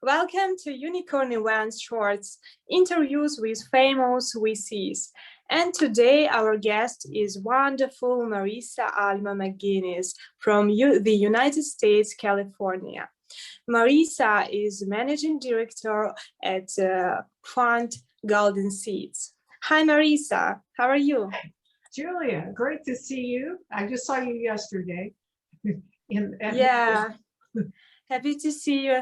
Welcome to Unicorn.Events Shorts, interviews with famous VCs. And today our guest is wonderful Marisa Alma McGinnis from the United States, California. Marisa is Managing Director at Fund Golden Seeds. Hi Marisa, how are you? Hi, Julia, great to see you. I just saw you yesterday. Yeah, happy to see you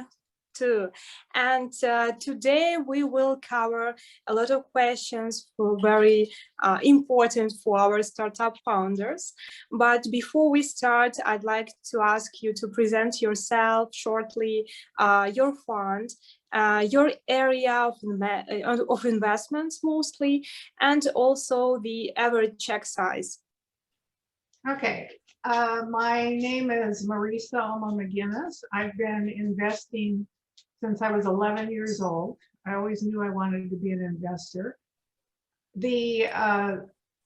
too. And today we will cover a lot of questions for very important for our startup founders. But before we start, I'd like to ask you to present yourself shortly, your fund, your area of investments mostly, and also the average check size. Okay, my name is Marisa Alma McGinnis. I've been investing since I was 11 years old. I always knew I wanted to be an investor. The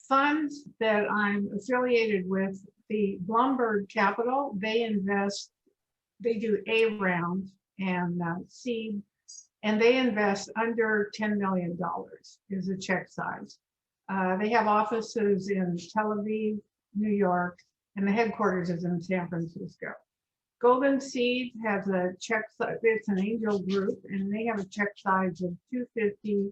funds that I'm affiliated with, the Bloomberg Capital, they do A round and seed, and they invest under $10 million is the check size. They have offices in Tel Aviv, New York, and the headquarters is in San Francisco. Golden Seed has a check size, it's an angel group, and they have a check size of 250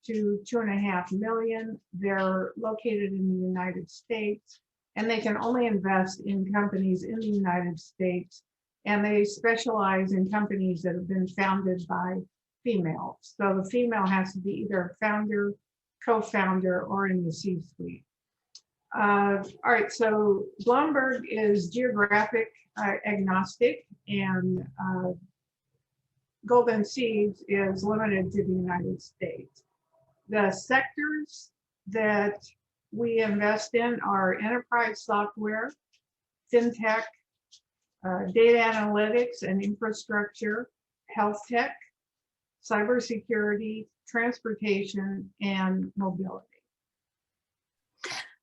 to 2.5 million. They're located in the United States, and they can only invest in companies in the United States, and they specialize in companies that have been founded by females. So the female has to be either a founder, co-founder, or in the C-suite. All right, so Bloomberg is geographic agnostic, and Golden Seeds is limited to the United States. The sectors that we invest in are enterprise software, fintech, data analytics and infrastructure, health tech, cybersecurity, transportation, and mobility.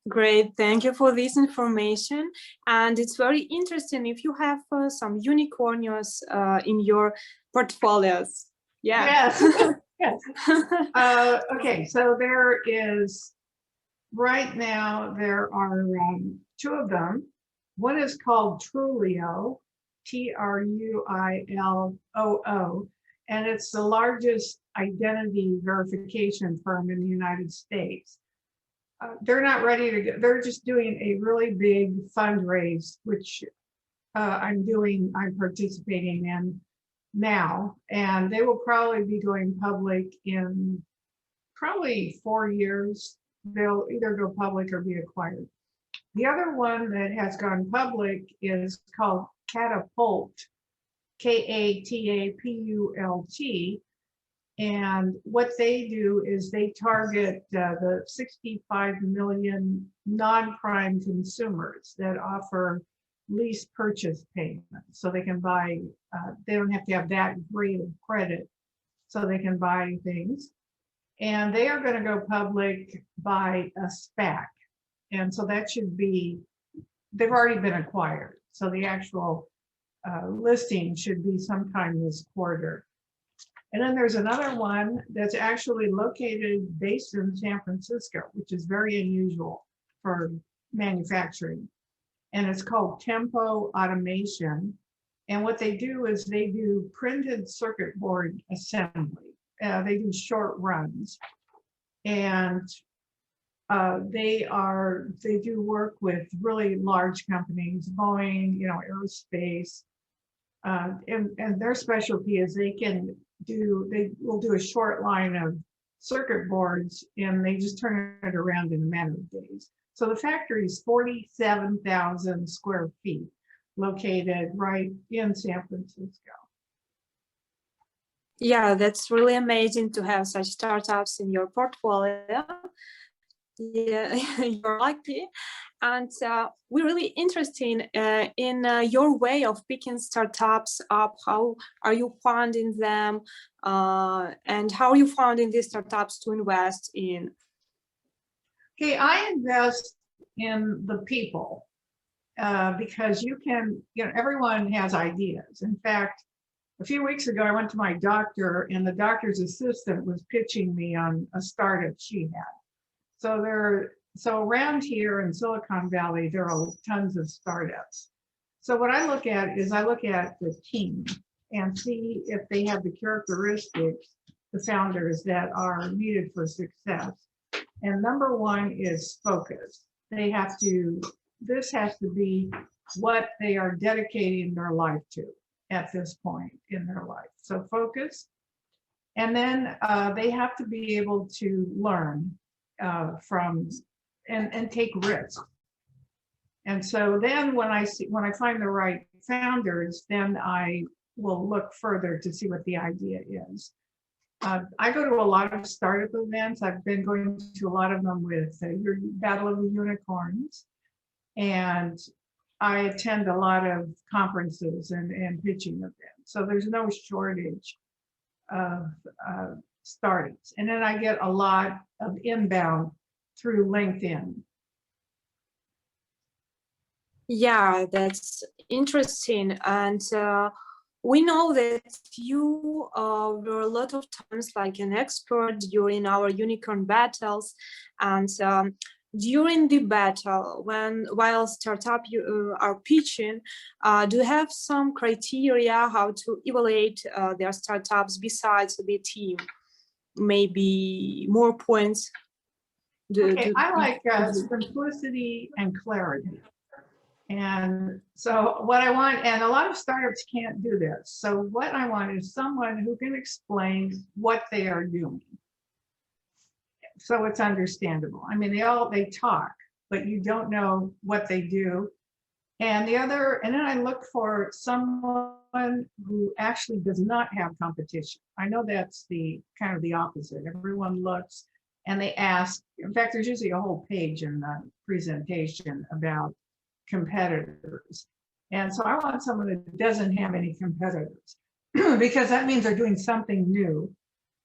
Great, thank you for this information. And it's very interesting if you have some unicorns in your portfolios. Yeah. Yes. Yes. Okay, so there is, right now, there are two of them. One is called Trulio, Truiloo, and it's the largest identity verification firm in the United States. They're not ready to go. They're just doing a really big fundraise, which I'm participating in now, and they will probably be going public in probably 4 years. They'll either go public or be acquired. The other one that has gone public is called Catapult, Katapult. And what they do is they target the 65 million non-prime consumers that offer lease purchase payments. So they can buy, they don't have to have that great of credit, so they can buy things. And they are going to go public by a SPAC. And so that should be, they've already been acquired. So the actual listing should be sometime this quarter. And then there's another one that's actually located based in San Francisco, which is very unusual for manufacturing. And it's called Tempo Automation. And what they do is they do printed circuit board assembly. They do short runs. And they do work with really large companies, Boeing, aerospace. And their specialty is they will do a short line of circuit boards, and they just turn it around in a matter of days. So the factory is 47,000 square feet, located right in San Francisco. Yeah, that's really amazing to have such startups in your portfolio. Yeah, you're lucky. And we're really interested in your way of picking startups up. How are you funding them? And how are you funding these startups to invest in? Okay, I invest in the people because everyone has ideas. In fact, A few weeks ago, I went to my doctor, and the doctor's assistant was pitching me on a startup she had. So around here in Silicon Valley, there are tons of startups. So what I look at is I look at the team and see if they have the characteristics, the founders, that are needed for success. And number one is focus. This has to be what they are dedicating their life to at this point in their life. So focus. And then they have to be able to learn from and take risks. And so then when I find the right founders, then I will look further to see what the idea is. I go to a lot of startup events. I've been going to a lot of them with your Battle of the Unicorns, and I attend a lot of conferences and pitching events. So there's no shortage of startups. And then I get a lot of inbound through LinkedIn. Yeah, that's interesting. And we know that you were a lot of times like an expert during our unicorn battles. And during the battle, while startup you are pitching, do you have some criteria how to evaluate their startups besides the team? Maybe more points? I like simplicity and clarity. And so what I want, and a lot of startups can't do this. So what I want is someone who can explain what they are doing, so it's understandable. I mean, they talk, but you don't know what they do. And then I look for someone who actually does not have competition. I know that's the kind of the opposite. Everyone looks and they ask. In fact, there's usually a whole page in the presentation about competitors. And so I want someone that doesn't have any competitors because that means they're doing something new.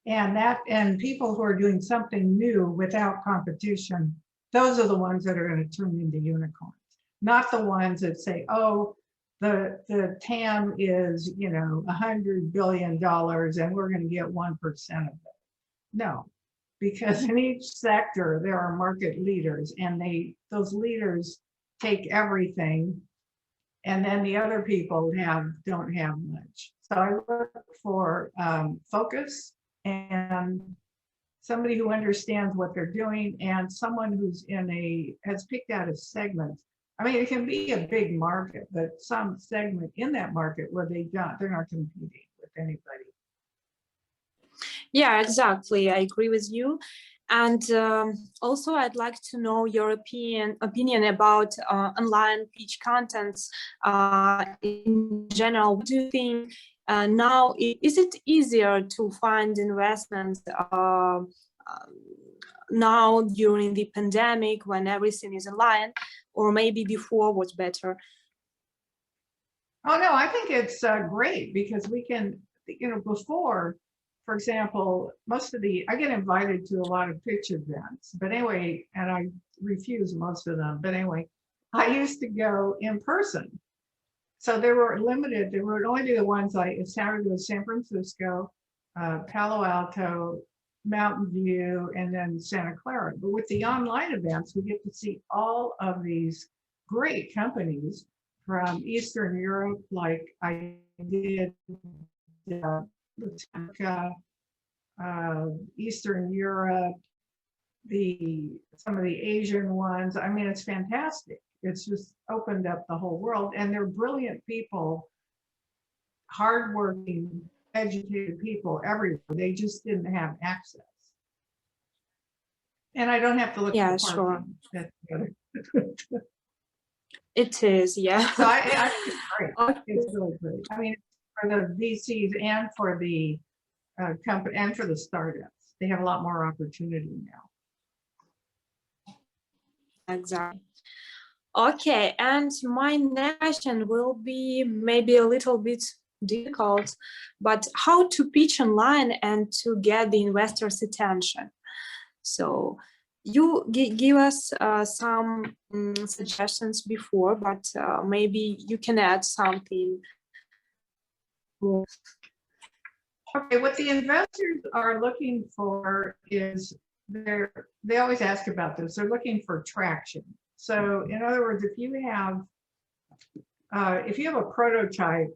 And people who are doing something new without competition, those are the ones that are going to turn into unicorns, not the ones that say, oh, the TAM is, $100 billion and we're going to get 1% of it. No, because in each sector there are market leaders, and those leaders take everything, and then the other people don't have much. So I look for focus and somebody who understands what they're doing, and someone who's has picked out a segment. I mean, it can be a big market, but some segment in that market where they're not competing with anybody. Yeah, exactly. I agree with you. And also, I'd like to know your opinion about online pitch contents in general. What do you think now? Is it easier to find investments now during the pandemic when everything is online, or maybe before was better? Oh, no, I think it's great because we can, before, for example, I get invited to a lot of pitch events, but anyway, and I refuse most of them. But anyway, I used to go in person. So they were limited. They would only be the ones like San Francisco, Palo Alto, Mountain View, and then Santa Clara. But with the online events, we get to see all of these great companies from Eastern Europe, like I did Eastern Europe, some of the Asian ones. I mean, it's fantastic. It's just opened up the whole world, and they're brilliant people, hardworking, educated people everywhere. They just didn't have access. And I don't have to look for parking. Sure. It is, yeah. So I think it's great. Okay. It's really great. I mean, for the VCs and for the company and for the startups, they have a lot more opportunity now. Exactly. Okay, and my next question will be maybe a little bit difficult, but how to pitch online and to get the investors' attention? So you give us some suggestions before, but maybe you can add something more. Okay, what the investors are looking for is they always ask about this. They're looking for traction. So in other words, if you have a prototype,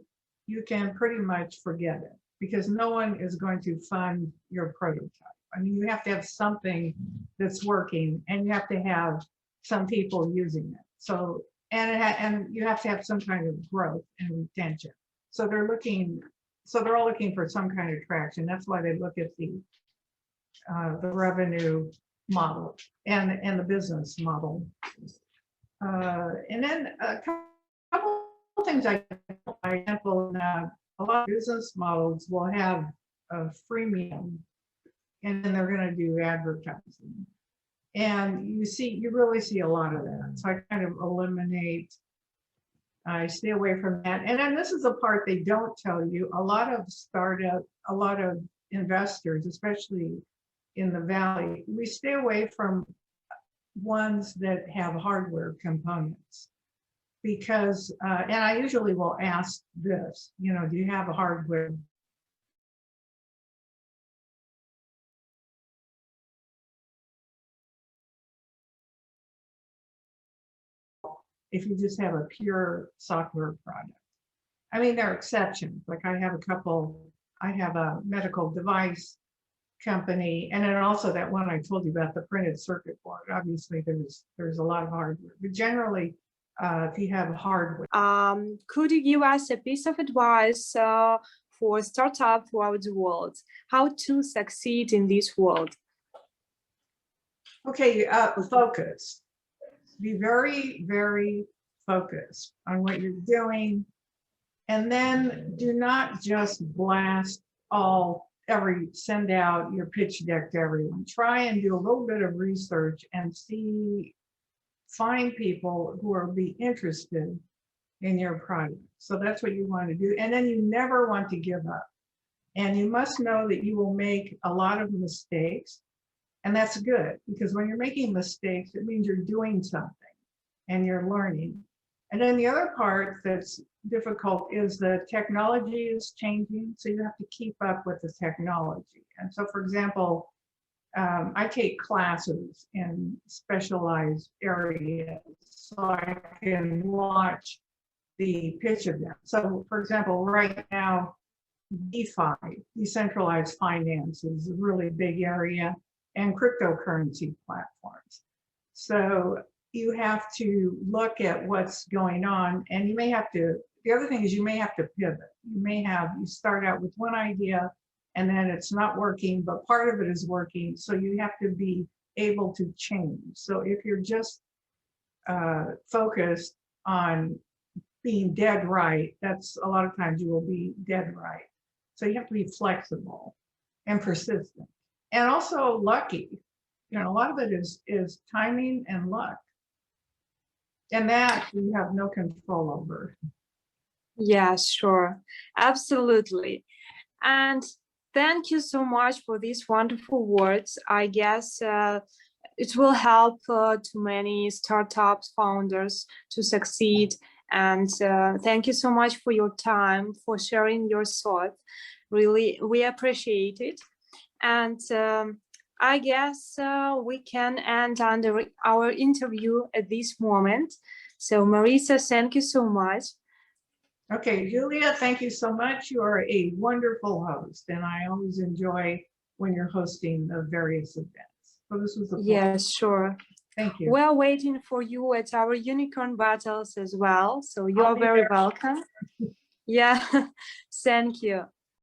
you can pretty much forget it because no one is going to fund your prototype. I mean, you have to have something that's working, and you have to have some people using it. So, and you have to have some kind of growth and retention. So they're all looking for some kind of traction. That's why they look at the revenue model and the business model. And then a couple of things for example, a lot of business models will have a freemium, and then they're going to do advertising. And you really see a lot of that. So I kind of I stay away from that. And then this is the part they don't tell you. A lot of investors, especially in the Valley, we stay away from ones that have hardware components because, and I usually will ask this, do you have a hardware? If you just have a pure software product. I mean, there are exceptions. Like I have a medical device company, and then also that one I told you about, the printed circuit board. Obviously, there's a lot of hardware, but generally, if you have hardware. Could you give us a piece of advice for startups throughout the world? How to succeed in this world? Okay, focus. Be very, very focused on what you're doing. And then do not just blast send out your pitch deck to everyone. Try and do a little bit of research and find people who will be interested in your product. So that's what you want to do. And then you never want to give up. And you must know that you will make a lot of mistakes. And that's good, because when you're making mistakes, it means you're doing something and you're learning. And then the other part that's difficult is the technology is changing, so you have to keep up with the technology. And so, for example, I take classes in specialized areas so I can watch the pitch of them. So, for example, right now, DeFi, decentralized finance, is a really big area, and cryptocurrency platforms. So you have to look at what's going on, and the other thing is you may have to pivot. You start out with one idea and then it's not working, but part of it is working. So you have to be able to change. So if you're just focused on being dead right, that's a lot of times you will be dead right. So you have to be flexible and persistent. And also lucky. A lot of it is timing and luck. And that you have no control over. Yeah, sure. Absolutely. And thank you so much for these wonderful words. I guess it will help to many startups founders to succeed. And thank you so much for your time, for sharing your thoughts. Really, we appreciate it. And I guess we can end our interview at this moment. So Marisa, thank you so much. Okay, Julia, thank you so much. You are a wonderful host, and I always enjoy when you're hosting the various events. So this was a pleasure. Yes, sure. Thank you. We're waiting for you at our unicorn battles as well. So you are very welcome. Yeah, thank you.